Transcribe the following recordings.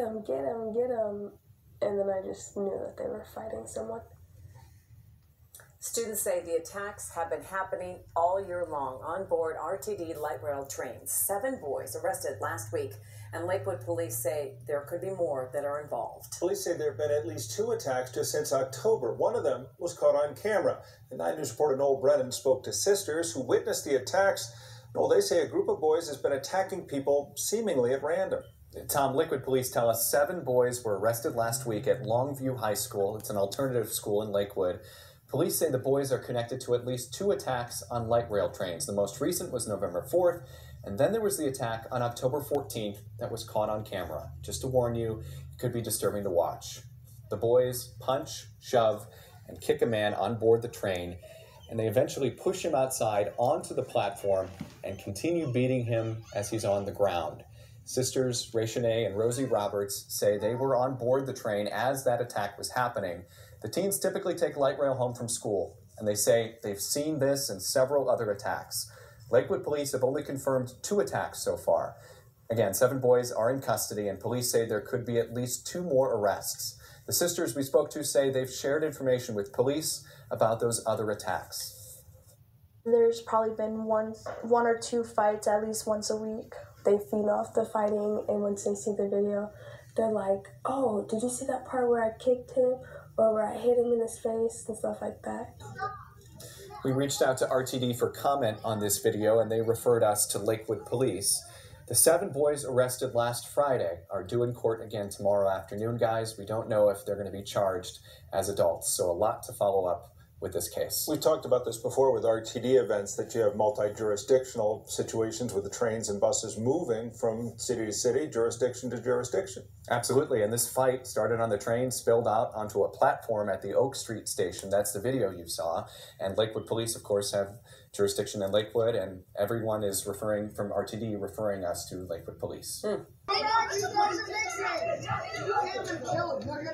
him, get him, get him. And then I just knew that they were fighting someone. Students say the attacks have been happening all year long on board RTD light rail trains. 7 boys arrested last week, and Lakewood police say there could be more that are involved. Police say there have been at least 2 attacks just since October. One of them was caught on camera. The 9 News reporter Noel Brennan spoke to sisters who witnessed the attacks. Noel, they say a group of boys has been attacking people seemingly at random. Tom, Lakewood police tell us 7 boys were arrested last week at Longview High School. It's an alternative school in Lakewood. Police say the boys are connected to at least 2 attacks on light rail trains. The most recent was November 4th, and then there was the attack on October 14th that was caught on camera. Just to warn you, it could be disturbing to watch. The boys punch, shove, and kick a man on board the train, and they eventually push him outside onto the platform and continue beating him as he's on the ground. Sisters Rachene and Rosie Roberts say they were on board the train as that attack was happening. The teens typically take light rail home from school, and they say they've seen this and several other attacks. Lakewood police have only confirmed 2 attacks so far. Again, 7 boys are in custody, and police say there could be at least 2 more arrests. The sisters we spoke to say they've shared information with police about those other attacks. There's probably been one or 2 fights at least once a week. They feed off the fighting, and once they see the video, they're like, oh, did you see that part where I kicked him? Or where I hit him in his face and stuff like that. We reached out to RTD for comment on this video, and they referred us to Lakewood police. The 7 boys arrested last Friday are due in court again tomorrow afternoon, guys. We don't know if they're going to be charged as adults, so a lot to follow up with this case. We've talked about this before with RTD events, that you have multi-jurisdictional situations with the trains and buses moving from city to city, jurisdiction to jurisdiction. Absolutely, and this fight started on the train, spilled out onto a platform at the Oak Street station. That's the video you saw. And Lakewood police, of course, have jurisdiction in Lakewood, and everyone is referring from RTD, referring us to Lakewood police. You're gonna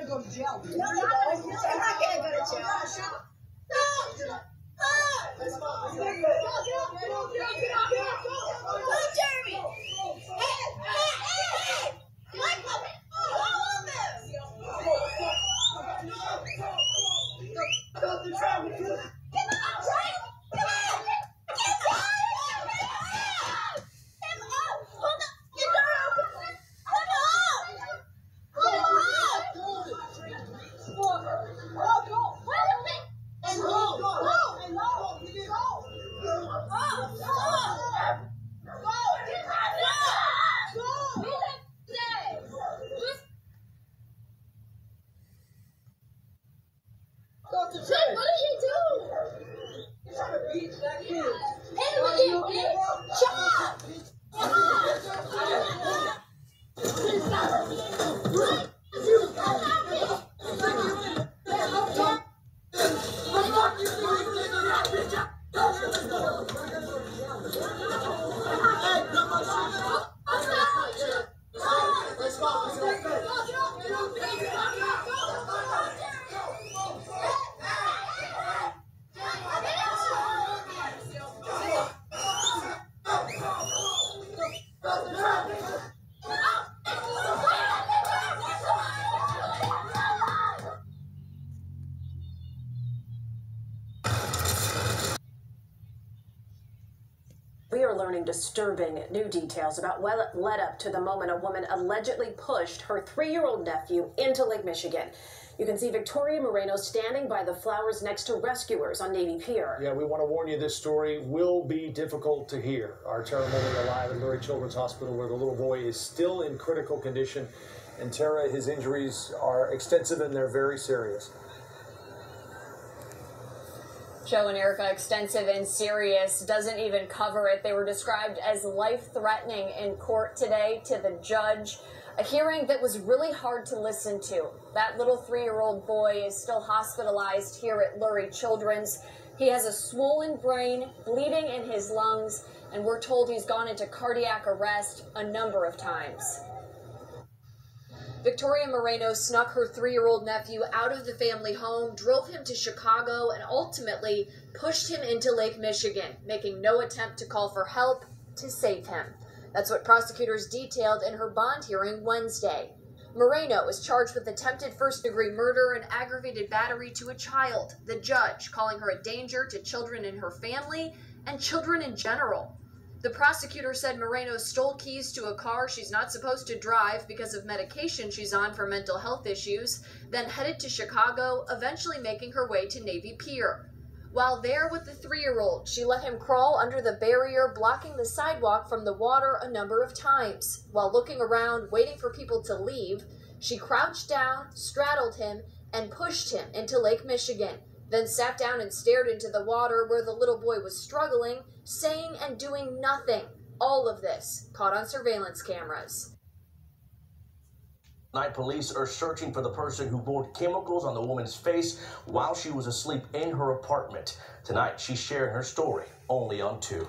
go to jail. You're not gonna go to jail. What are you doing? You're trying to beat that kid. Hit him again, bitch. Shut up. We are learning disturbing new details about what led up to the moment a woman allegedly pushed her 3-year-old nephew into Lake Michigan. You can see Victoria Moreno standing by the flowers next to rescuers on Navy Pier. Yeah, we want to warn you, this story will be difficult to hear. Our Tara Mullen alive at Lurie Children's Hospital, where the little boy is still in critical condition. And Tara, his injuries are extensive and they're very serious. Joe and Erica, extensive and serious, doesn't even cover it. They were described as life-threatening in court today to the judge. A hearing that was really hard to listen to. That little 3-year-old boy is still hospitalized here at Lurie Children's. He has a swollen brain, bleeding in his lungs, and we're told he's gone into cardiac arrest a number of times. Victoria Moreno snuck her 3-year-old nephew out of the family home, drove him to Chicago, and ultimately pushed him into Lake Michigan, making no attempt to call for help to save him. That's what prosecutors detailed in her bond hearing Wednesday. Moreno is charged with attempted first-degree murder and aggravated battery to a child, the judge calling her a danger to children in her family and children in general. The prosecutor said Moreno stole keys to a car she's not supposed to drive because of medication she's on for mental health issues, then headed to Chicago, eventually making her way to Navy Pier. While there with the 3-year-old, she let him crawl under the barrier blocking the sidewalk from the water a number of times. While looking around, waiting for people to leave, she crouched down, straddled him, and pushed him into Lake Michigan, then sat down and stared into the water where the little boy was struggling, saying and doing nothing. All of this caught on surveillance cameras. Tonight, police are searching for the person who poured chemicals on the woman's face while she was asleep in her apartment. Tonight, she's sharing her story only on 2.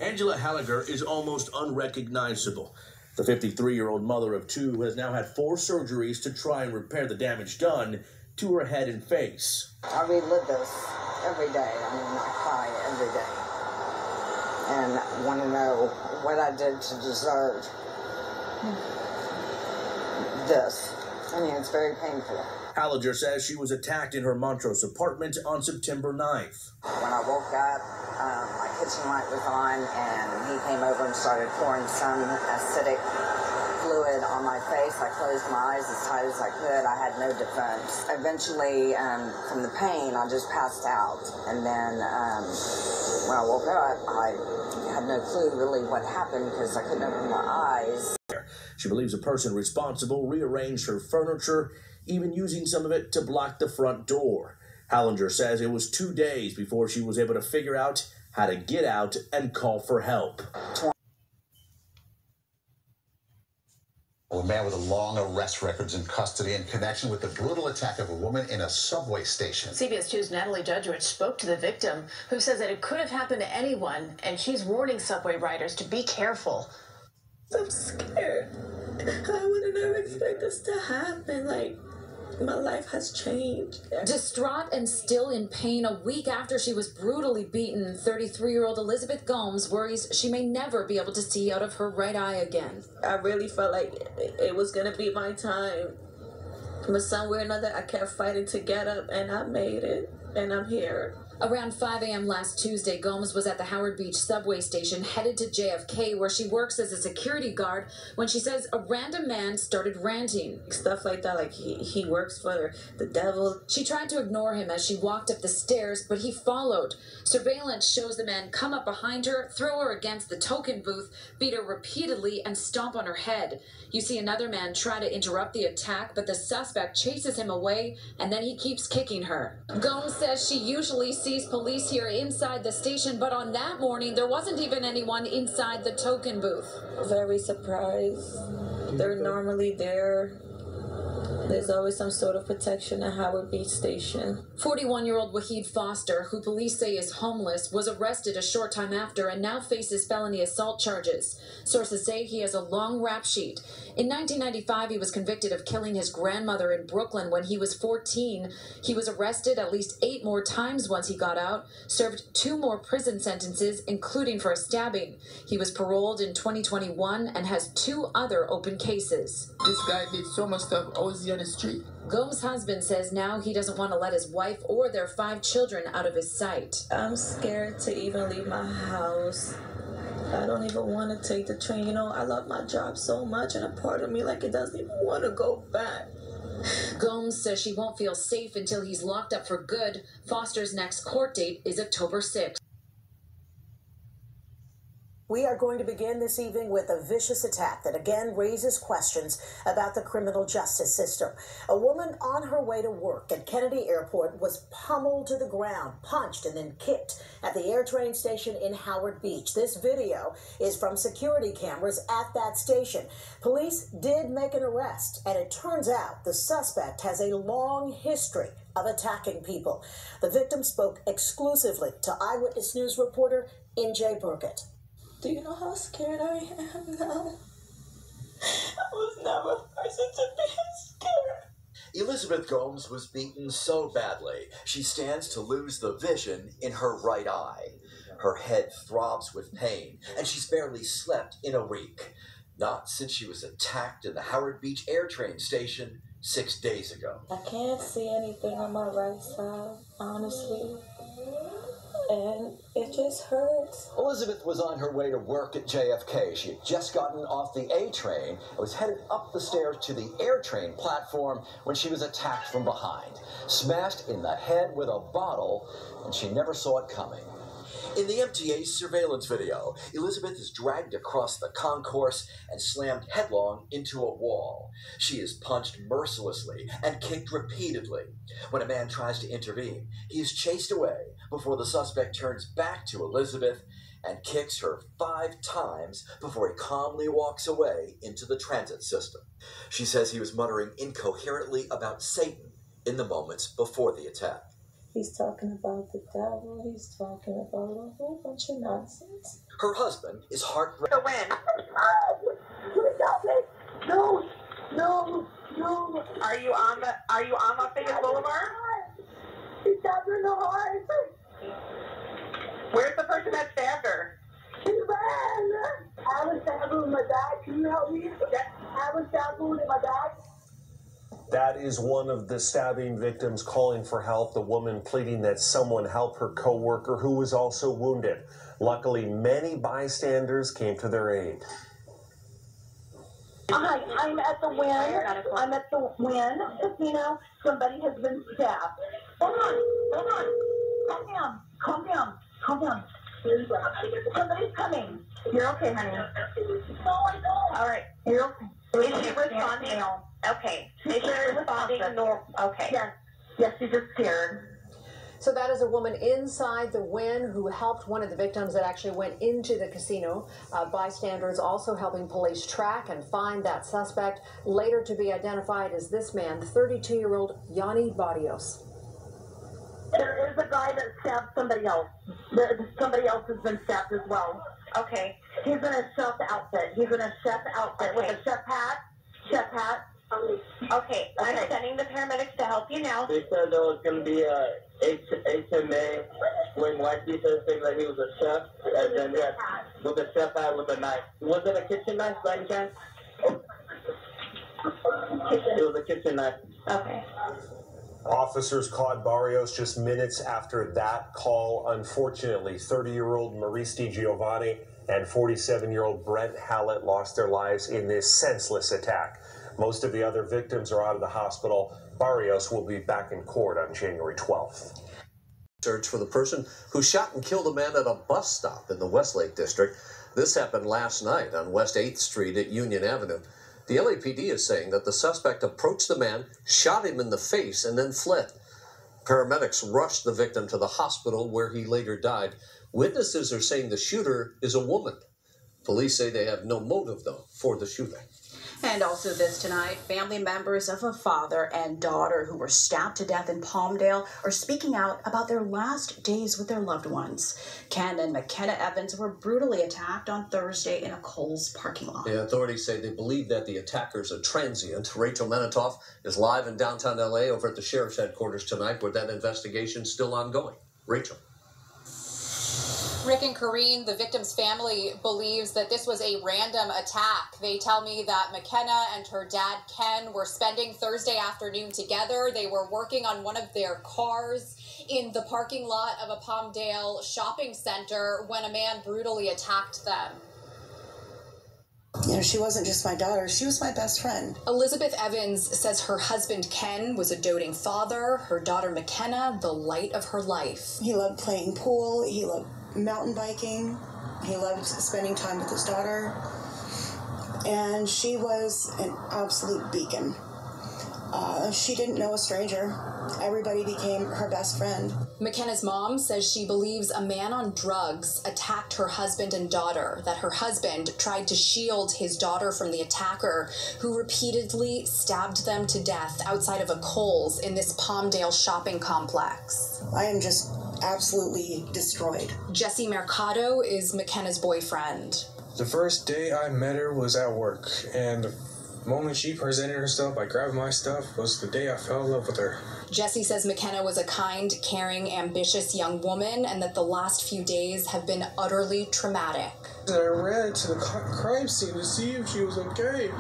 Angela Halliger is almost unrecognizable. The 53-year-old mother of 2 has now had 4 surgeries to try and repair the damage done to her head and face. I relive this every day. I mean, I cry every day. And want to know what I did to deserve this. I mean, it's very painful. Halliger says she was attacked in her Montrose apartment on September 9th. When I woke up, my kitchen light was on, and he came over and started pouring some acidic fluid on my face. I closed my eyes as tight as I could. I had no defense. Eventually, from the pain, I just passed out. And then when I woke up, I had no clue really what happened because I couldn't open my eyes. She believes the person responsible rearranged her furniture, even using some of it to block the front door. Halliger says it was 2 days before she was able to figure out how to get out and call for help. A man with a long arrest record's in custody in connection with the brutal attack of a woman in a subway station. CBS 2's Natalie Judgewich spoke to the victim, who says that it could have happened to anyone, and she's warning subway riders to be careful. I'm scared. I would have never expected this to happen. Like, my life has changed. Distraught and still in pain a week after she was brutally beaten, 33-year-old Elizabeth Gomes worries she may never be able to see out of her right eye again. I really felt like it was going to be my time. But somewhere or another, I kept fighting to get up, and I made it, and I'm here. Around 5 a.m. last Tuesday, Gomes was at the Howard Beach subway station headed to JFK, where she works as a security guard, when she says a random man started ranting. Stuff like that, like he works for the devil. She tried to ignore him as she walked up the stairs, but he followed. Surveillance shows the man come up behind her, throw her against the token booth, beat her repeatedly, and stomp on her head. You see another man try to interrupt the attack, but the suspect chases him away, and then he keeps kicking her. Gomes says she usually sees police here inside the station, but on that morning, there wasn't even anyone inside the token booth. Very surprised. They're normally there. There's always some sort of protection at Howard Beach Station. 41-year-old Wahid Foster, who police say is homeless, was arrested a short time after and now faces felony assault charges. Sources say he has a long rap sheet. In 1995, he was convicted of killing his grandmother in Brooklyn when he was 14. He was arrested at least 8 more times once he got out, served 2 more prison sentences, including for a stabbing. He was paroled in 2021 and has 2 other open cases. This guy did so much stuff. I was on the street. Gomes' husband says now he doesn't want to let his wife or their 5 children out of his sight. I'm scared to even leave my house. I don't even want to take the train. You know, I love my job so much, and a part of me, like, it doesn't even want to go back. Gomes says she won't feel safe until he's locked up for good. Foster's next court date is October 6th. We are going to begin this evening with a vicious attack that again raises questions about the criminal justice system. A woman on her way to work at Kennedy Airport was pummeled to the ground, punched, and then kicked at the AirTrain station in Howard Beach. This video is from security cameras at that station. Police did make an arrest, and it turns out the suspect has a long history of attacking people. The victim spoke exclusively to Eyewitness News reporter N.J. Burkett. Do you know how scared I am now? I was never a person to be scared. Elizabeth Gomes was beaten so badly, she stands to lose the vision in her right eye. Her head throbs with pain, and she's barely slept in a week. Not since she was attacked in the Howard Beach AirTrain station 6 days ago. I can't see anything on my right side, honestly. And it just hurts. Elizabeth was on her way to work at JFK. She had just gotten off the A train and was headed up the stairs to the AirTrain platform when she was attacked from behind. Smashed in the head with a bottle, and she never saw it coming. In the MTA surveillance video, Elizabeth is dragged across the concourse and slammed headlong into a wall. She is punched mercilessly and kicked repeatedly. When a man tries to intervene, he is chased away before the suspect turns back to Elizabeth and kicks her 5 times before he calmly walks away into the transit system. She says he was muttering incoherently about Satan in the moments before the attack. He's talking about the devil. He's talking about a whole bunch of nonsense. Her husband is heartbroken. The win. No, no, no. Are you on Las Vegas Boulevard? He stabbed her in the heart. Where's the person that stabbed her? She ran. I was stabbed in my back. Can you help me? I was stabbed in my back. That is one of the stabbing victims calling for help, the woman pleading that someone help her co-worker who was also wounded. Luckily, many bystanders came to their aid. Hi, I'm at the Wynn. I'm at the Wynn Casino. Somebody has been stabbed. Hold on. Calm down. Calm down. Calm down. Somebody's coming. You're okay, honey. No, I don't. All right. You're okay. Is she responding? Okay. Is she responding? Okay. Yes, she's just scared. So that is a woman inside the Wynn who helped one of the victims that actually went into the casino. Bystanders also helping police track and find that suspect, later to be identified as this man, 32-year-old Yanni Barrios. There is a guy that stabbed somebody else. Somebody else has been stabbed as well. Okay. He's in a chef outfit. He's in a chef outfit with a chef hat. Okay. I'm sending the paramedics to help you now. They said there was going to be a HMA when White said that he was a chef, and then yes, with a chef hat with a knife. Was it a kitchen knife by any chance? It was a kitchen knife. Okay. Officers caught Barrios just minutes after that call. Unfortunately, 30-year-old Maurice DiGiovanni and 47-year-old Brent Hallett lost their lives in this senseless attack. Most of the other victims are out of the hospital. Barrios will be back in court on January 12th. Search for the person who shot and killed a man at a bus stop in the Westlake district. This happened last night on West 8th Street at Union Avenue. The LAPD is saying that the suspect approached the man, shot him in the face, and then fled. Paramedics rushed the victim to the hospital where he later died. Witnesses are saying the shooter is a woman. Police say they have no motive, though, for the shooting. And also this tonight, family members of a father and daughter who were stabbed to death in Palmdale are speaking out about their last days with their loved ones. Ken and McKenna Evans were brutally attacked on Thursday in a Kohl's parking lot. The authorities say they believe that the attackers are transient. Rachel Menitoff is live in downtown L.A. over at the sheriff's headquarters tonight where that investigation is still ongoing. Rachel. Rick and Karine, the victim's family believes that this was a random attack. They tell me that McKenna and her dad, Ken, were spending Thursday afternoon together. They were working on one of their cars in the parking lot of a Palmdale shopping center when a man brutally attacked them. You know, she wasn't just my daughter, she was my best friend. Elizabeth Evans says her husband, Ken, was a doting father, her daughter, McKenna, the light of her life. He loved playing pool, he loved mountain biking, he loved spending time with his daughter, and she was an absolute beacon. She didn't know a stranger. Everybody became her best friend. McKenna's mom says she believes a man on drugs attacked her husband and daughter, that her husband tried to shield his daughter from the attacker, who repeatedly stabbed them to death outside of a Kohl's in this Palmdale shopping complex. I am just absolutely destroyed. Jesse Mercado is McKenna's boyfriend. The first day I met her was at work, and The moment she presented herself, I grabbed my stuff, was the day I fell in love with her. Jesse says McKenna was a kind, caring, ambitious young woman and that the last few days have been utterly traumatic. I ran to the crime scene to see if she was okay.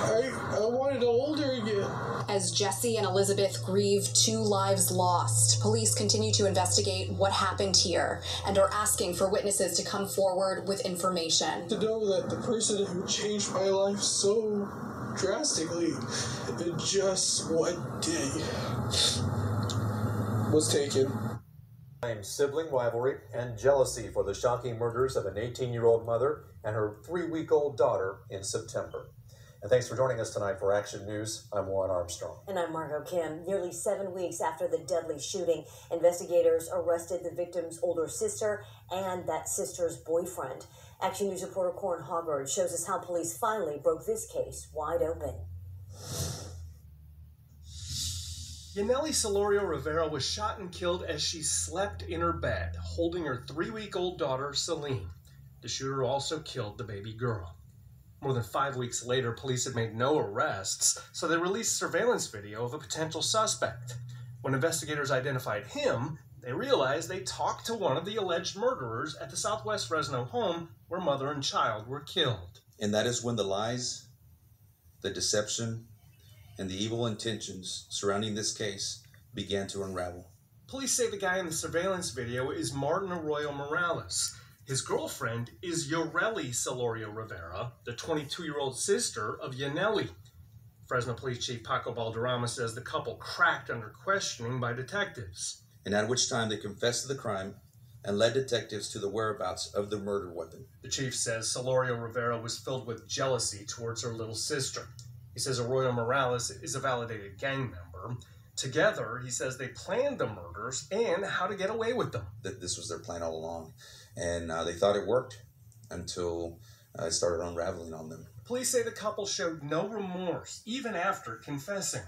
I wanted to hold her again. As Jesse and Elizabeth grieve 2 lives lost, police continue to investigate what happened here and are asking for witnesses to come forward with information. To know that the person who changed my life so drastically in just one day was taken. Sibling rivalry and jealousy for the shocking murders of an 18-year-old mother and her 3-week-old daughter in September. And thanks for joining us tonight for Action News. I'm Warren Armstrong. And I'm Margot Kim. Nearly 7 weeks after the deadly shooting, investigators arrested the victim's older sister and that sister's boyfriend. Action News reporter Corin Hoggard shows us how police finally broke this case wide open. Yaneli Solorio Rivera was shot and killed as she slept in her bed, holding her 3-week-old daughter, Celine. The shooter also killed the baby girl. More than 5 weeks later, police had made no arrests, so they released surveillance video of a potential suspect. When investigators identified him, they realized they talked to one of the alleged murderers at the Southwest Fresno home where mother and child were killed. And that is when the lies, the deception, and the evil intentions surrounding this case began to unravel. Police say the guy in the surveillance video is Martin Arroyo Morales. His girlfriend is Yoreli Solorio Rivera, the 22-year-old sister of Yaneli. Fresno Police Chief Paco Valderrama says the couple cracked under questioning by detectives. And at which time they confessed to the crime and led detectives to the whereabouts of the murder weapon. The chief says Solorio Rivera was filled with jealousy towards her little sister. He says Arroyo Morales is a validated gang member. Together, he says they planned the murders and how to get away with them. This was their plan all along, and they thought it worked until it started unraveling on them. Police say the couple showed no remorse, even after confessing.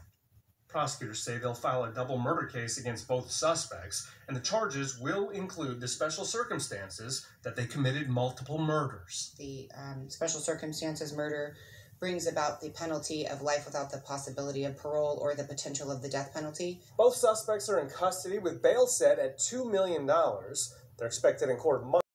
Prosecutors say they'll file a double murder case against both suspects, and the charges will include the special circumstances that they committed multiple murders. The special circumstances murder brings about the penalty of life without the possibility of parole or the potential of the death penalty. Both suspects are in custody with bail set at $2 million. They're expected in court Monday.